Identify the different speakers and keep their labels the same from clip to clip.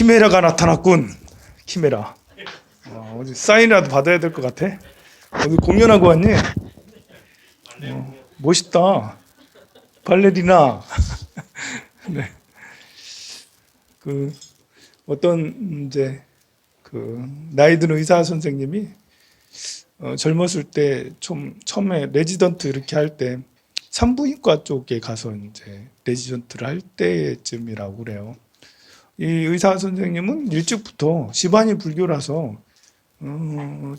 Speaker 1: 키메라가 나타났군. 키메라. 어디 사인이라도 받아야 될 것 같아. 어디 공연하고 왔니? 멋있다. 발레리나. 네. 그 어떤 이제 그 나이 든 의사 선생님이 젊었을 때 좀 처음에 레지던트 이렇게 할 때 산부인과 쪽에 가서 이제 레지던트를 할 때쯤이라고 그래요. 이 의사 선생님은 일찍부터 집안이 불교라서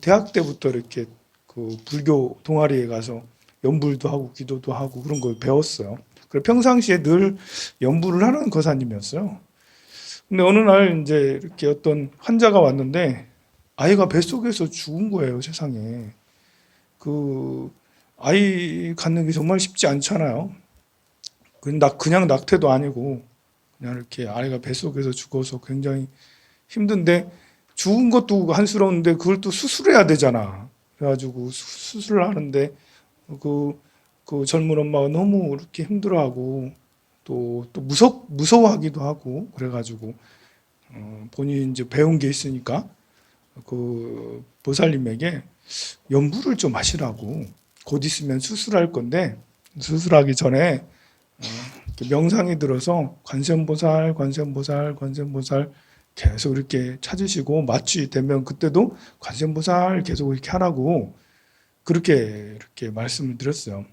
Speaker 1: 대학 때부터 이렇게 그 불교 동아리에 가서 연불도 하고 기도도 하고 그런 걸 배웠어요. 그리고 평상시에 늘 연불을 하는 거사님이었어요. 근데 어느 날 이제 이렇게 어떤 환자가 왔는데 아이가 뱃속에서 죽은 거예요, 세상에. 그 아이 갖는 게 정말 쉽지 않잖아요. 그냥 낙태도 아니고 그냥 이렇게 아이가 뱃속에서 죽어서 굉장히 힘든데 죽은 것도 한스러운데 그걸 또 수술해야 되잖아. 그래가지고 수술을 하는데 그 젊은 엄마가 너무 이렇게 힘들어하고 또 무서워하기도 하고 그래가지고 본인이 이제 배운 게 있으니까 그 보살님에게 연불을 좀 하시라고 곧 있으면 수술할 건데 수술하기 전에 명상이 들어서 관세음보살, 관세음보살, 관세음보살 계속 이렇게 찾으시고 마취 되면 그때도 관세음보살 계속 이렇게 하라고 그렇게 이렇게 말씀을 드렸어요.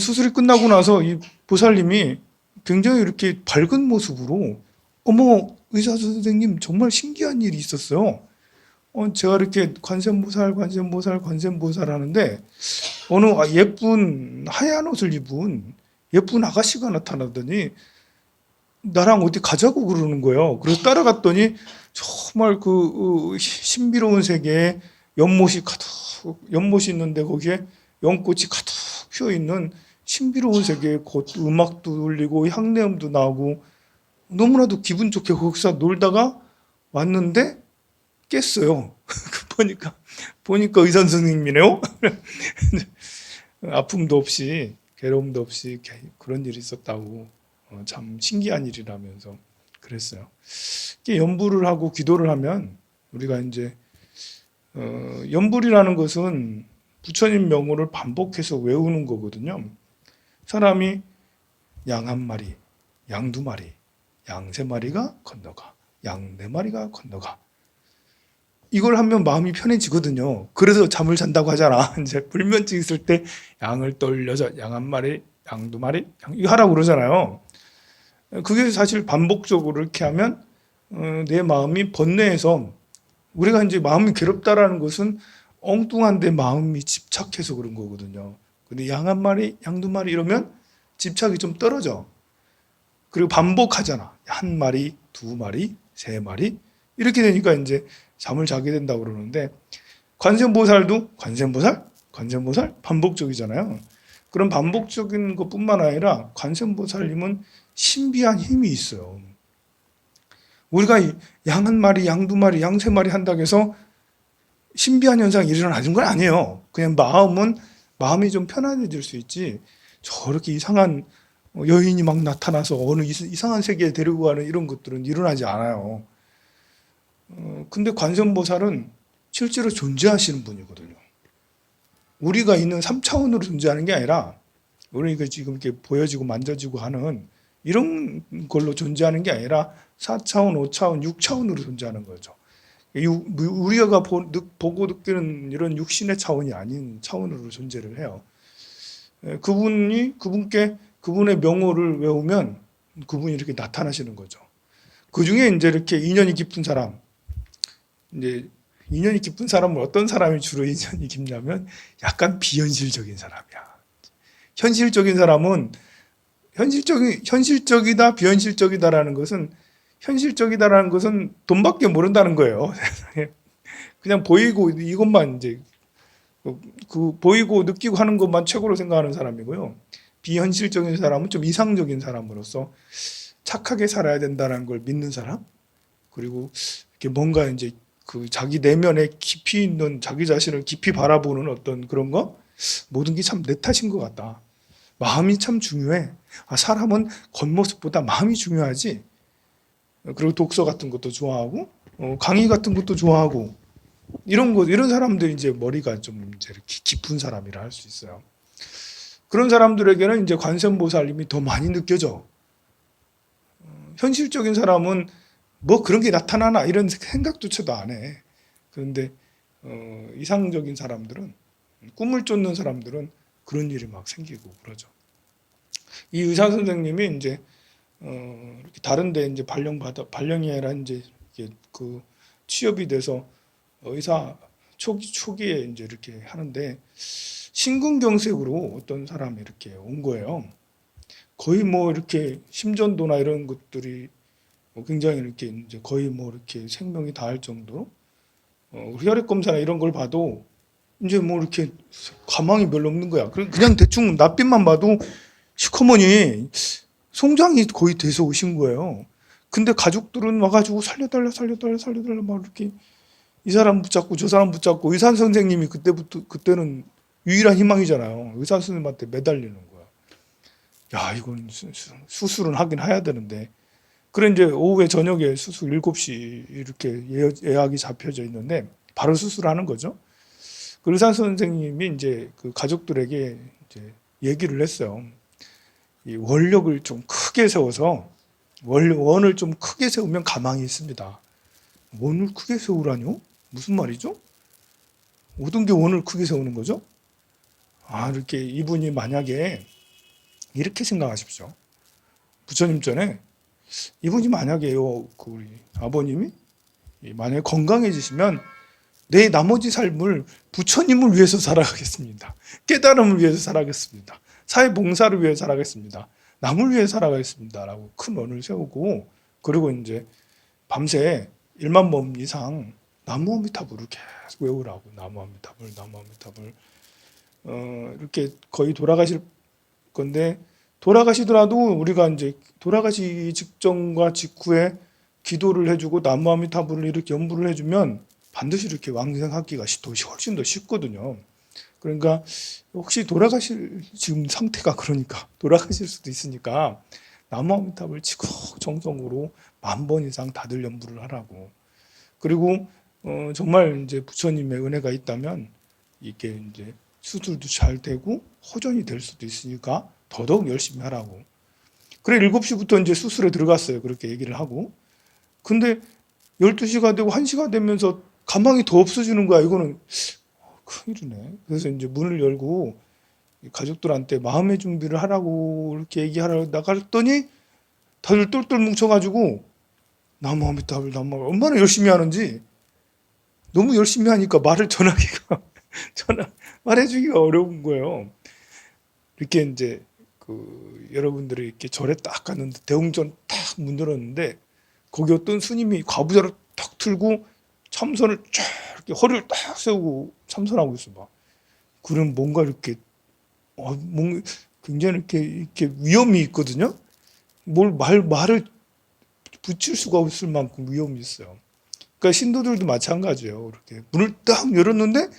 Speaker 1: 수술이 끝나고 나서 이 보살님이 굉장히 이렇게 밝은 모습으로 어머 의사 선생님 정말 신기한 일이 있었어요. 제가 이렇게 관세음보살, 관세음보살, 관세음보살 하는데 어느 예쁜 하얀 옷을 입은 예쁜 아가씨가 나타나더니 나랑 어디 가자고 그러는 거예요. 그래서 따라갔더니 정말 그 신비로운 세계에 연못이 있는데 거기에 연꽃이 가득 피어 있는 신비로운 세계에 곧 음악도 울리고 향내음도 나고 너무나도 기분 좋게 거기서 놀다가 왔는데 깼어요. 보니까 의사 선생님이네요. 아픔도 없이 괴로움도 없이 그런 일이 있었다고 참 신기한 일이라면서 그랬어요. 연불을 하고 기도를 하면 우리가 이제 연불이라는 것은 부처님 명호를 반복해서 외우는 거거든요. 사람이 양 한 마리, 양 두 마리, 양 세 마리가 건너가, 양 네 마리가 건너가. 이걸 하면 마음이 편해지거든요. 그래서 잠을 잔다고 하잖아. 이제 불면증 있을 때 양을 떠올려서 양 한 마리, 양 두 마리, 이거 하라고 그러잖아요. 그게 사실 반복적으로 이렇게 하면 내 마음이 번뇌해서 우리가 이제 마음이 괴롭다라는 것은 엉뚱한 데 마음이 집착해서 그런 거거든요. 근데 양 한 마리, 양 두 마리 이러면 집착이 좀 떨어져. 그리고 반복하잖아. 한 마리, 두 마리, 세 마리 이렇게 되니까 이제 잠을 자게 된다고 그러는데 관세음보살도 관세음보살, 관세음보살 반복적이잖아요. 그런 반복적인 것뿐만 아니라 관세음보살님은 신비한 힘이 있어요. 우리가 양 한 마리, 양 두 마리, 양 세 마리 한다고 해서 신비한 현상이 일어나는 건 아니에요. 그냥 마음이 좀 편안해질 수 있지 저렇게 이상한 여인이 막 나타나서 어느 이상한 세계에 데리고 가는 이런 것들은 일어나지 않아요. 근데 관세음보살은 실제로 존재하시는 분이거든요. 우리가 있는 3차원으로 존재하는 게 아니라 우리가 지금 이렇게 보여지고 만져지고 하는 이런 걸로 존재하는 게 아니라 4차원, 5차원, 6차원으로 존재하는 거죠. 우리가 보고 느끼는 이런 육신의 차원이 아닌 차원으로 존재를 해요. 그분의 명호를 외우면 그분이 이렇게 나타나시는 거죠. 그 중에 이제 이렇게 인연이 깊은 사람, 이제 인연이 깊은 사람은 어떤 사람이 주로 인연이 깊냐면 약간 비현실적인 사람이야. 현실적인 사람은 현실적이다, 비현실적이다라는 것은 현실적이다라는 것은 돈밖에 모른다는 거예요. 그냥 보이고 이것만 이제 그 보이고 느끼고 하는 것만 최고로 생각하는 사람이고요. 비현실적인 사람은 좀 이상적인 사람으로서 착하게 살아야 된다는 걸 믿는 사람, 그리고 이렇게 뭔가 이제 그 자기 내면에 깊이 있는 자기 자신을 깊이 바라보는 어떤 그런 거, 모든 게 참 내 탓인 것 같다. 마음이 참 중요해. 사람은 겉모습보다 마음이 중요하지. 그리고 독서 같은 것도 좋아하고 강의 같은 것도 좋아하고 이런 사람들이 이제 머리가 좀 이제 이렇게 깊은 사람이라 할 수 있어요. 그런 사람들에게는 이제 관세음보살님이 더 많이 느껴져. 현실적인 사람은 뭐 그런 게 나타나나 이런 생각조차도 안 해. 그런데 이상적인 사람들은, 꿈을 쫓는 사람들은 그런 일이 막 생기고 그러죠. 이 의사 선생님이 이제 이렇게 다른데 이제 발령이 아니라 이제 그 취업이 돼서 의사 초기에 이제 이렇게 하는데 심근경색으로 어떤 사람이 이렇게 온 거예요. 거의 뭐 이렇게 심전도나 이런 것들이 굉장히 이렇게 이제 거의 뭐 이렇게 생명이 다할 정도로 혈액 검사나 이런 걸 봐도 이제 뭐 이렇게 가망이 별로 없는 거야. 그냥 대충 낯빛만 봐도 시커머니 송장이 거의 돼서 오신 거예요. 근데 가족들은 와가지고 살려달라 막 이렇게 이 사람 붙잡고 저 사람 붙잡고 의사 선생님이 그때는 유일한 희망이잖아요. 의사 선생님한테 매달리는 거야. 야, 이건 수술은 하긴 해야 되는데. 그래 이제 오후에 저녁에 수술 7시 이렇게 예약이 잡혀져 있는데 바로 수술하는 거죠. 그 의사 선생님이 이제 그 가족들에게 이제 얘기를 했어요. 이 원력을 좀 크게 세워서 원을 좀 크게 세우면 가망이 있습니다. 원을 크게 세우라뇨? 무슨 말이죠? 모든 게 원을 크게 세우는 거죠? 이렇게 이분이 만약에 이렇게 생각하십시오. 부처님 전에 이분이 만약에요, 그 우리 아버님이 만약에 건강해지시면 내 나머지 삶을 부처님을 위해서 살아가겠습니다. 깨달음을 위해서 살아가겠습니다. 사회봉사를 위해 살아가겠습니다. 남을 위해 살아가겠습니다. 라고 큰 원을 세우고, 그리고 이제 밤새 1만 번 이상 나무아미타불을 계속 외우라고. 나무아미타불. 이렇게 거의 돌아가실 건데, 돌아가시더라도 우리가 이제 돌아가시기 직전과 직후에 기도를 해주고 나무아미타불을 이렇게 연부를 해주면 반드시 이렇게 왕생하기가 훨씬 더 쉽거든요. 그러니까 혹시 돌아가실 지금 상태가 그러니까 돌아가실 수도 있으니까 나무아미타불 지극정성으로 10,000번 이상 다들 연부를 하라고. 그리고 정말 이제 부처님의 은혜가 있다면 이게 이제 수술도 잘 되고 호전이 될 수도 있으니까 더더욱 열심히 하라고. 그래 7시부터 이제 수술에 들어갔어요. 그렇게 얘기를 하고. 근데 12시가 되고 1시가 되면서 가망이 더 없어지는 거야. 이거는 큰일이네. 그래서 이제 문을 열고 가족들한테 마음의 준비를 하라고 이렇게 얘기하러 나갔더니 다들 똘똘 뭉쳐가지고 나무아미타불 얼마나 열심히 하는지 너무 열심히 하니까 말을 말해주기가 어려운 거예요. 이렇게 이제 여러분들이 이렇게 절에 딱 갔는데 대웅전 딱 문 열었는데 거기 어떤 스님이 과부자를 탁 들고 참선을 쫙 이렇게 허리를 딱 세우고 참선하고 있어 봐. 그럼 뭔가 이렇게 뭔가 굉장히 이렇게 위험이 있거든요. 말을 붙일 수가 없을 만큼 위험이 있어요. 그러니까 신도들도 마찬가지예요. 이렇게 문을 딱 열었는데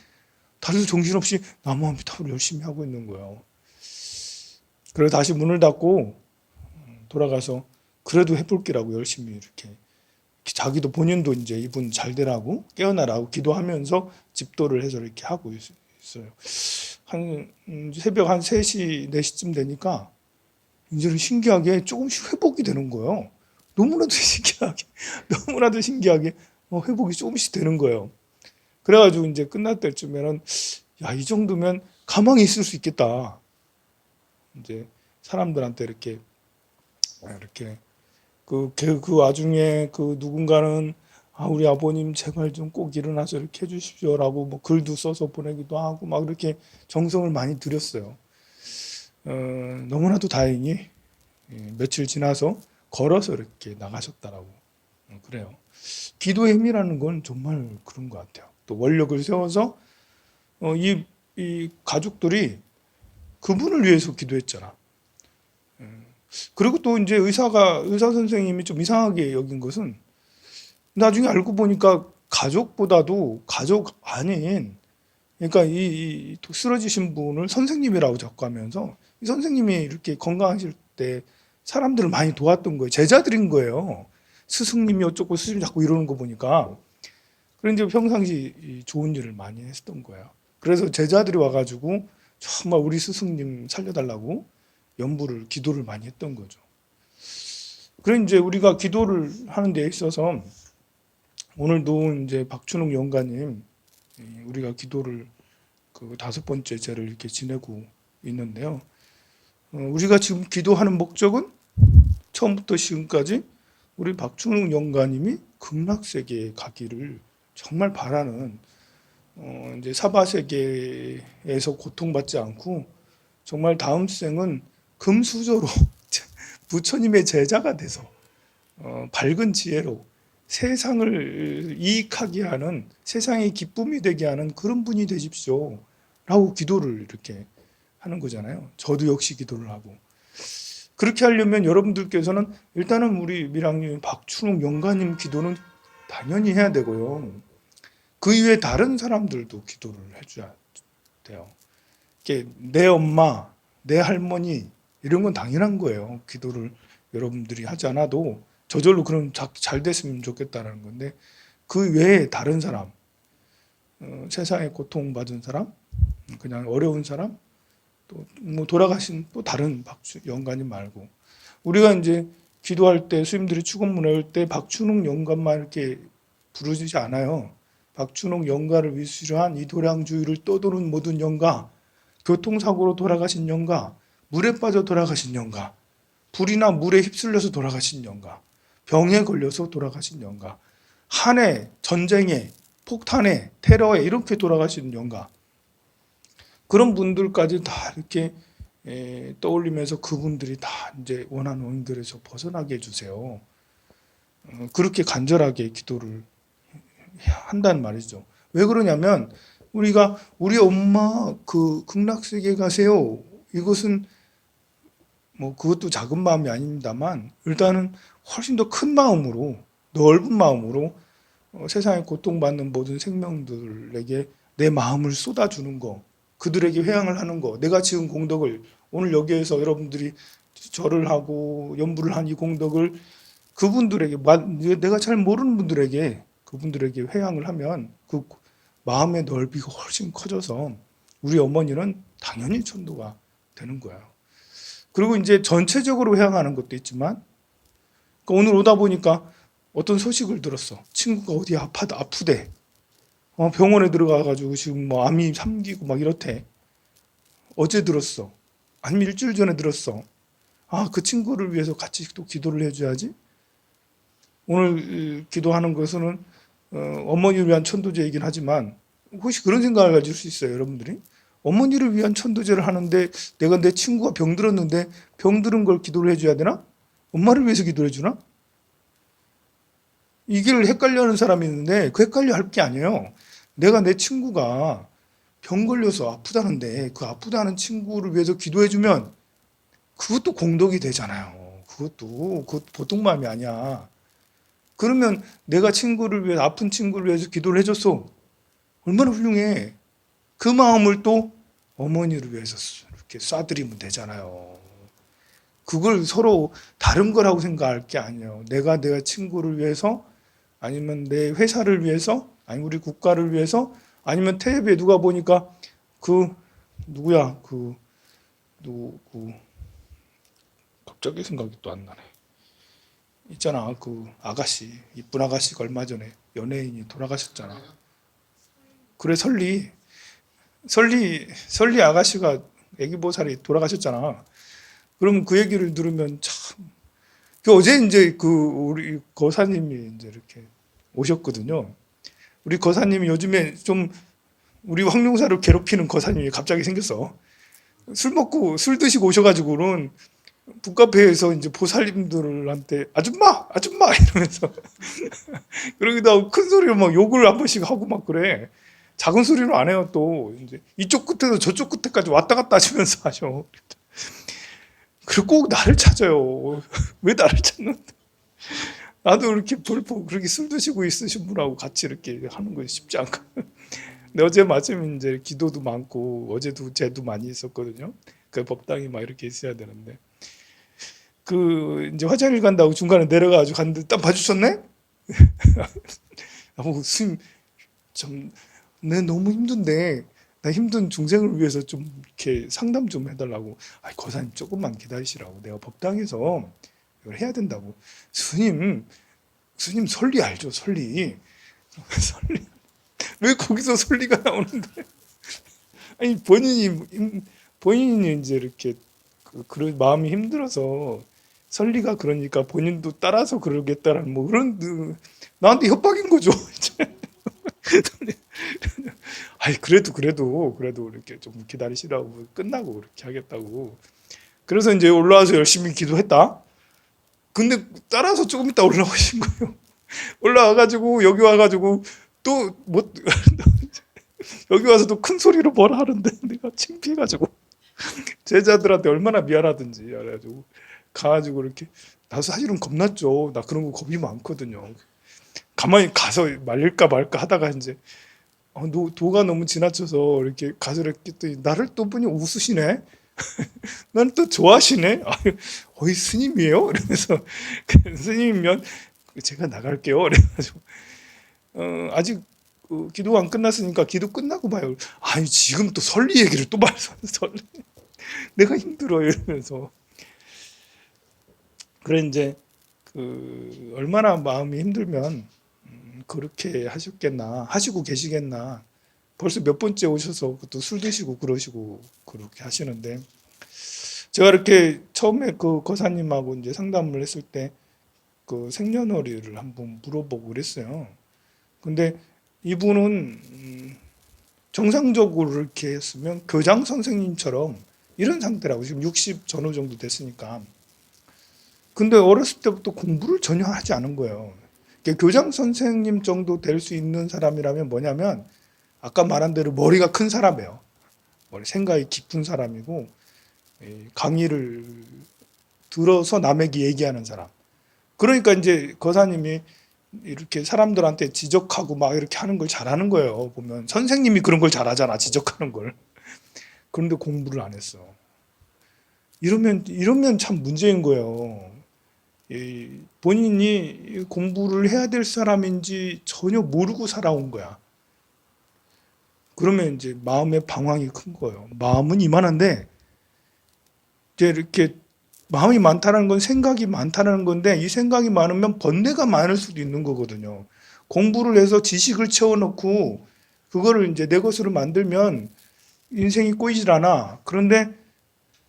Speaker 1: 다들 정신없이 나무아미타불을 열심히 하고 있는 거예요. 그리고 다시 문을 닫고 돌아가서 그래도 해볼게라고 열심히 이렇게 자기도 본인도 이제 이분 잘 되라고 깨어나라고 기도하면서 집도를 해서 이렇게 하고 있어요. 새벽 한 3시, 4시쯤 되니까 이제는 신기하게 조금씩 회복이 되는 거예요. 너무나도 신기하게 회복이 조금씩 되는 거예요. 그래가지고 이제 끝날 때쯤에는 야, 이 정도면 가망이 있을 수 있겠다. 이제 사람들한테 이렇게 그 와중에 누군가는 우리 아버님 제발 좀 꼭 일어나서 이렇게 해주십시오라고 뭐 글도 써서 보내기도 하고 막 이렇게 정성을 많이 들였어요. 너무나도 다행히 며칠 지나서 걸어서 이렇게 나가셨다라고 그래요. 기도의 힘이라는 건 정말 그런 것 같아요. 또 원력을 세워서 이 가족들이 그분을 위해서 기도했잖아. 그리고 또 이제 의사 선생님이 좀 이상하게 여긴 것은 나중에 알고 보니까 가족보다도 가족 아닌, 그러니까 이 쓰러지신 분을 선생님이라고 자꾸 하면서 이 선생님이 이렇게 건강하실 때 사람들을 많이 도왔던 거예요. 제자들인 거예요. 스승님이 어쩌고 스승님 자꾸 이러는 거 보니까 그런데 평상시 좋은 일을 많이 했던 거예요. 그래서 제자들이 와가지고 정말 우리 스승님 살려달라고 연부를 기도를 많이 했던 거죠. 그래 이제 우리가 기도를 하는 데 있어서 오늘도 이제 박춘욱 영가님 우리가 기도를 그 5번째 제를 이렇게 지내고 있는데요. 우리가 지금 기도하는 목적은 처음부터 지금까지 우리 박춘욱 영가님이 극락세계에 가기를 정말 바라는 이제 사바세계에서 고통받지 않고 정말 다음 생은 금수저로 부처님의 제자가 돼서 밝은 지혜로 세상을 이익하게 하는 세상의 기쁨이 되게 하는 그런 분이 되십시오 라고 기도를 이렇게 하는 거잖아요. 저도 역시 기도를 하고 그렇게 하려면 여러분들께서는 일단은 우리 밀양님 박춘욱 영가님 기도는 당연히 해야 되고요. 그 이외에 다른 사람들도 기도를 해줘야 돼요. 내 엄마, 내 할머니 이런 건 당연한 거예요. 기도를 여러분들이 하지 않아도 저절로 그럼 잘 됐으면 좋겠다는 건데 그 외에 다른 사람, 세상에 고통받은 사람, 그냥 어려운 사람, 또 뭐 돌아가신 또 다른 영가님 말고 우리가 이제 기도할 때 스님들이 축원문 외울 때 박춘욱 영가만 이렇게 부르지 않아요. 박춘욱 영가를 위시로 한 이 도량주의를 떠도는 모든 영가, 교통사고로 돌아가신 영가, 물에 빠져 돌아가신 영가, 불이나 물에 휩쓸려서 돌아가신 영가, 병에 걸려서 돌아가신 영가, 한해, 전쟁에, 폭탄에, 테러에 이렇게 돌아가신 영가, 그런 분들까지 다 이렇게 떠올리면서 그분들이 다 이제 원하는 원결에서 벗어나게 해주세요. 그렇게 간절하게 기도를 한다는 말이죠. 왜 그러냐면 우리가 우리 엄마 그 극락세계 가세요. 이것은 뭐 그것도 작은 마음이 아닙니다만 일단은 훨씬 더 큰 마음으로 넓은 마음으로 세상에 고통받는 모든 생명들에게 내 마음을 쏟아주는 거, 그들에게 회향을 하는 거, 내가 지은 공덕을 오늘 여기에서 여러분들이 절을 하고 연부를 한 이 공덕을 그분들에게 내가 잘 모르는 분들에게 그분들에게 회향을 하면 그 마음의 넓이가 훨씬 커져서 우리 어머니는 당연히 천도가 되는 거예요. 그리고 이제 전체적으로 회향하는 것도 있지만 오늘 오다 보니까 어떤 소식을 들었어. 친구가 어디 아프대. 병원에 들어가가지고 지금 뭐 암이 삼기고 막 이렇대. 어제 들었어. 아니면 일주일 전에 들었어. 그 친구를 위해서 같이 또 기도를 해줘야지. 오늘 기도하는 것은 어머니를 위한 천도제이긴 하지만 혹시 그런 생각을 가질 수 있어요, 여러분들이? 어머니를 위한 천도제를 하는데 내가 내 친구가 병들었는데 병들은 걸 기도를 해줘야 되나? 엄마를 위해서 기도를 해주나? 이걸 헷갈려하는 사람이 있는데 그 헷갈려 할 게 아니에요. 내가 내 친구가 병 걸려서 아프다는데 그 아프다는 친구를 위해서 기도해주면 그것도 공덕이 되잖아요. 그것도 보통 마음이 아니야. 그러면 내가 친구를 위해 아픈 친구를 위해서 기도를 해줬어. 얼마나 훌륭해. 그 마음을 또 어머니를 위해서 이렇게 쏴드리면 되잖아요. 그걸 서로 다른 거라고 생각할 게 아니에요. 내가 친구를 위해서 아니면 내 회사를 위해서 아니면 우리 국가를 위해서 아니면 텔레비에 누가 보니까 누구야 갑자기 생각이 또 안 나네. 있잖아 아가씨 이쁜 아가씨가 얼마 전에 연예인이 돌아가셨잖아. 그래 설리 아가씨가 애기보살이 돌아가셨잖아. 그럼 그 얘기를 들으면 참 어제 이제 우리 거사님이 이제 이렇게 오셨거든요. 우리 거사님이 요즘에 좀 우리 황룡사를 괴롭히는 거사님이 갑자기 생겼어. 술 드시고 오셔가지고는 북카페에서 이제 보살님들한테 아줌마 이러면서 그러기도 하고 큰 소리로 막 욕을 한 번씩 하고 막 그래. 작은 소리로 안 해요. 또 이제 이쪽 끝에서 저쪽 끝에까지 왔다 갔다 하시면서 하셔. 그리고 꼭 나를 찾아요. 왜 나를 찾는데? 나도 이렇게 그렇게 술 드시고 있으신 분하고 같이 이렇게 하는 거 쉽지 않고. 근데 어제 마침 이제 기도도 많고 어제도 제도 많이 있었거든요. 그 법당이 막 이렇게 있어야 되는데 그 이제 화장실 간다고 중간에 내려가지고 갔는데 딱 봐주셨네? 스님 참, 내 너무 힘든데 나 힘든 중생을 위해서 좀 이렇게 상담 좀 해달라고. 아, 거사님 조금만 기다리시라고. 내가 법당에서 이걸 해야 된다고. 스님 설리 알죠? 설리. 설리. 왜 거기서 설리가 나오는데? 아니 본인이 이제 이렇게 그런 마음이 힘들어서 설리가 그러니까 본인도 따라서 그러겠다라는 뭐 그런 나한테 협박인 거죠. 아니 그래도 이렇게 좀 기다리시라고 끝나고 그렇게 하겠다고. 그래서 이제 올라와서 열심히 기도했다. 근데 따라서 조금 있다 올라오신 거예요. 올라와가지고 여기 와가지고 또 뭐 여기 와서도 큰 소리로 뭐라 하는데 내가 창피해가지고 제자들한테 얼마나 미안하든지 그래가지고 가가지고 이렇게 나 사실은 겁났죠. 나 그런 거 겁이 많거든요. 가만히 가서 말릴까 말까 하다가 이제 도가 너무 지나쳐서 이렇게 가서 이렇게 또 나를 또 보니 웃으시네. 나는 또 좋아하시네. 어이 스님이에요? 이러면서 스님이면 제가 나갈게요. 그래가지고 아직 기도가 안 끝났으니까 기도 끝나고 봐요. 아니 지금 또 설리 얘기를 또 말해서 설리. 내가 힘들어 이러면서. 그래 이제 얼마나 마음이 힘들면 그렇게 하셨겠나, 하시고 계시겠나. 벌써 몇 번째 오셔서 또 술 드시고 그러시고 그렇게 하시는데, 제가 이렇게 처음에 그 거사님하고 이제 상담을 했을 때 그 생년월일을 한번 물어보고 그랬어요. 근데 이분은 정상적으로 이렇게 했으면 교장 선생님처럼 이런 상태라고, 지금 60 전후 정도 됐으니까. 근데 어렸을 때부터 공부를 전혀 하지 않은 거예요. 교장 선생님 정도 될 수 있는 사람이라면 뭐냐면 아까 말한 대로 머리가 큰 사람이에요. 생각이 깊은 사람이고 강의를 들어서 남에게 얘기하는 사람. 그러니까 이제 거사님이 이렇게 사람들한테 지적하고 막 이렇게 하는 걸 잘하는 거예요. 보면 선생님이 그런 걸 잘하잖아, 지적하는 걸. 그런데 공부를 안 했어. 이러면 참 문제인 거예요. 본인이 공부를 해야 될 사람인지 전혀 모르고 살아온 거야. 그러면 이제 마음의 방황이 큰 거예요. 마음은 이만한데 이제 이렇게 마음이 많다는 건 생각이 많다는 건데, 이 생각이 많으면 번뇌가 많을 수도 있는 거거든요. 공부를 해서 지식을 채워놓고 그거를 이제 내 것으로 만들면 인생이 꼬이질 않아. 그런데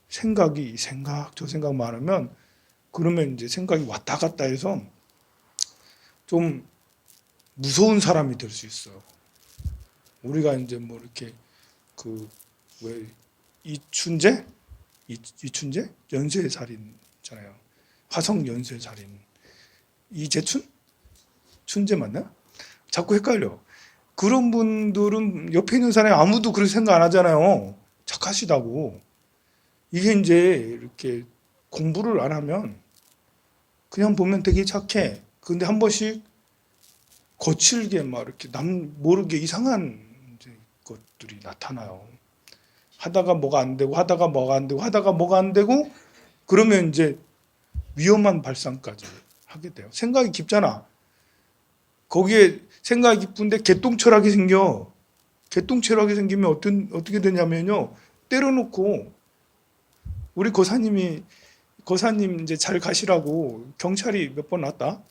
Speaker 1: 생각이 저 생각 많으면 그러면 이제 생각이 왔다 갔다 해서 좀 무서운 사람이 될 수 있어요. 우리가 이제 뭐 이렇게 왜 이춘재? 이춘재? 연쇄살인잖아요. 화성 연쇄살인. 이재춘? 춘재 맞나? 자꾸 헷갈려. 그런 분들은 옆에 있는 사람이 아무도 그렇게 생각 안 하잖아요. 착하시다고. 이게 이제 이렇게 공부를 안 하면 그냥 보면 되게 착해. 근데 한 번씩 거칠게 막 이렇게 남 모르게 이상한 것들이 나타나요. 하다가 뭐가 안 되고 하다가 뭐가 안 되고 하다가 뭐가 안 되고 그러면 이제 위험한 발상까지 하게 돼요. 생각이 깊잖아. 거기에 생각이 깊은데 개똥철학이 생겨. 개똥철학이 생기면 어떻게 되냐면요. 때려놓고 우리 거사님 이제 잘 가시라고 경찰이 몇 번 왔다.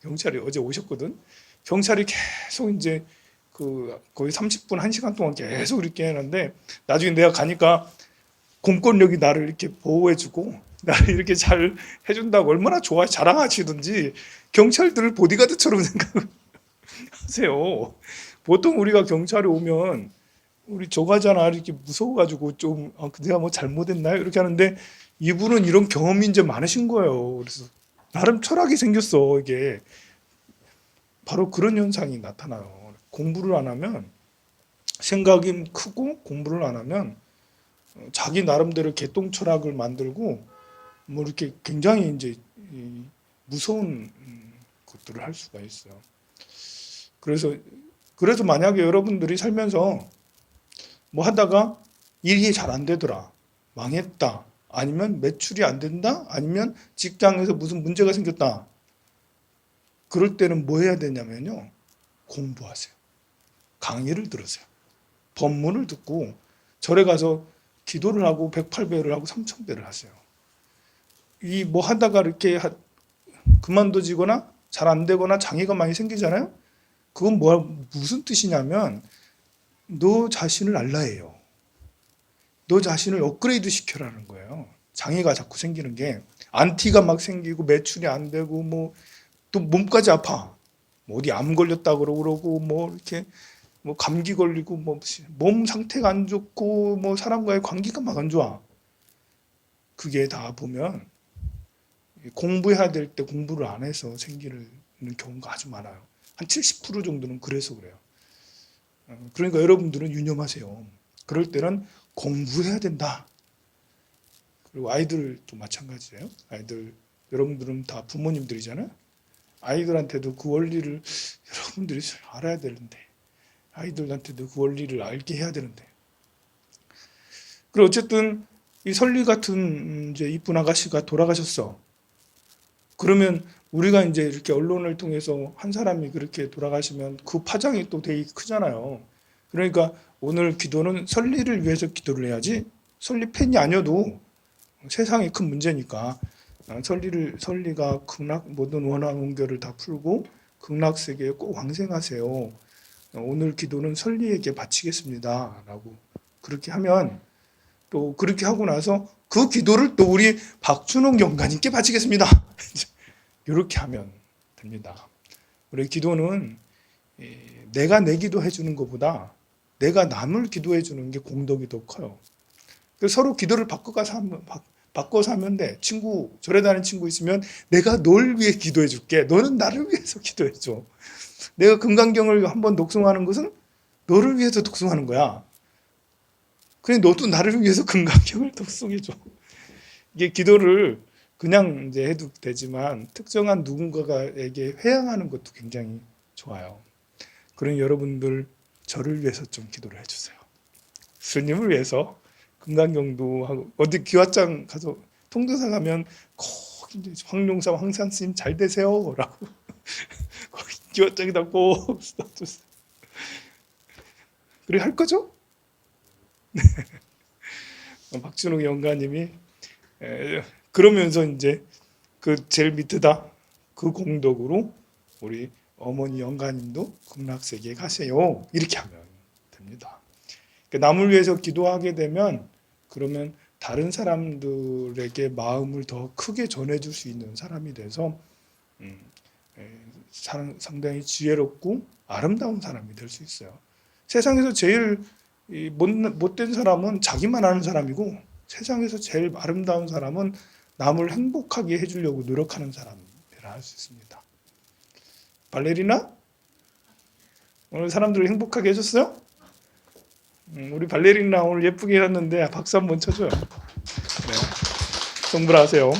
Speaker 1: 경찰이 어제 오셨거든. 경찰이 계속 이제 거의 30분, 1시간 동안 계속 이렇게 했는데 나중에 내가 가니까 공권력이 나를 이렇게 보호해주고 나를 이렇게 잘 해준다고 얼마나 좋아 자랑하시든지 경찰들을 보디가드처럼 생각하세요. 보통 우리가 경찰이 오면 우리 저가잖아 이렇게 무서워가지고 좀 내가 뭐 잘못했나요? 이렇게 하는데 이분은 이런 경험이 이제 많으신 거예요. 그래서 나름 철학이 생겼어. 이게 바로 그런 현상이 나타나요. 공부를 안 하면 생각이 크고 공부를 안 하면 자기 나름대로 개똥 철학을 만들고 뭐 이렇게 굉장히 이제 무서운 것들을 할 수가 있어요. 그래서 만약에 여러분들이 살면서 뭐 하다가 일이 잘 안 되더라, 망했다, 아니면 매출이 안 된다? 아니면 직장에서 무슨 문제가 생겼다? 그럴 때는 뭐 해야 되냐면요. 공부하세요. 강의를 들으세요. 법문을 듣고 절에 가서 기도를 하고 108배를 하고 3000배를 하세요. 이 뭐 하다가 이렇게 그만둬지거나 잘 안 되거나 장애가 많이 생기잖아요. 그건 무슨 뜻이냐면 너 자신을 알라예요. 너 자신을 업그레이드 시켜라는 거예요. 장애가 자꾸 생기는 게 안티가 막 생기고 매출이 안 되고 뭐 또 몸까지 아파. 뭐 어디 암 걸렸다 그러고 뭐 이렇게 뭐 감기 걸리고 뭐 몸 상태가 안 좋고 뭐 사람과의 관계가 막 안 좋아. 그게 다 보면 공부해야 될 때 공부를 안 해서 생기는 경우가 아주 많아요. 한 70% 정도는 그래서 그래요. 그러니까 여러분들은 유념하세요. 그럴 때는 공부해야 된다. 그리고 아이들도 마찬가지예요. 아이들, 여러분들은 다 부모님들이잖아요. 아이들한테도 그 원리를 여러분들이 알아야 되는데, 아이들한테도 그 원리를 알게 해야 되는데. 그리고 어쨌든 이 설리 같은 이제 이쁜 아가씨가 돌아가셨어. 그러면 우리가 이제 이렇게 언론을 통해서 한 사람이 그렇게 돌아가시면 그 파장이 또 되게 크잖아요. 그러니까 오늘 기도는 설리를 위해서 기도를 해야지, 설리 팬이 아니어도 세상이 큰 문제니까 설리가 모든 원한 원결을 다 풀고 극락세계에 꼭 왕생하세요. 오늘 기도는 설리에게 바치겠습니다. 라고 그렇게 하면, 또 그렇게 하고 나서 그 기도를 또 우리 박준홍 영가님께 바치겠습니다. 이렇게 하면 됩니다. 우리 기도는 내가 내 기도해 주는 것보다 내가 남을 기도해 주는 게 공덕이 더 커요. 그래서 서로 기도를 바꿔서 하면 돼. 절에 다니는 친구 있으면 내가 널 위해 기도해 줄게. 너는 나를 위해서 기도해 줘. 내가 금강경을 한번 독송하는 것은 너를 위해서 독송하는 거야. 그래, 너도 나를 위해서 금강경을 독송해 줘. 이게 기도를 그냥 이제 해도 되지만 특정한 누군가에게 회양하는 것도 굉장히 좋아요. 그러니 여러분들 저를 위해서 좀 기도를 해주세요. 스님을 위해서 금강경도 하고, 어디 기와장 가서 통도사 가면 꼭 이제 황룡사 황산 스님 잘 되세요라고 거기 기와장에다 꼭 써주세요. 그래 할 거죠? 박준욱 영가님이 그러면서 이제 그 제일 밑에다 그 공덕으로 우리 어머니 영가님도 극락세계에 가세요. 이렇게 하면 됩니다. 그러니까 남을 위해서 기도하게 되면, 그러면 다른 사람들에게 마음을 더 크게 전해줄 수 있는 사람이 돼서 상당히 지혜롭고 아름다운 사람이 될 수 있어요. 세상에서 제일 못된 사람은 자기만 아는 사람이고, 세상에서 제일 아름다운 사람은 남을 행복하게 해주려고 노력하는 사람이라 할 수 있습니다. 발레리나? 오늘 사람들을 행복하게 해줬어요? 우리 발레리나 오늘 예쁘게 해놨는데 박수 한번 쳐줘요. 네. 성불하세요.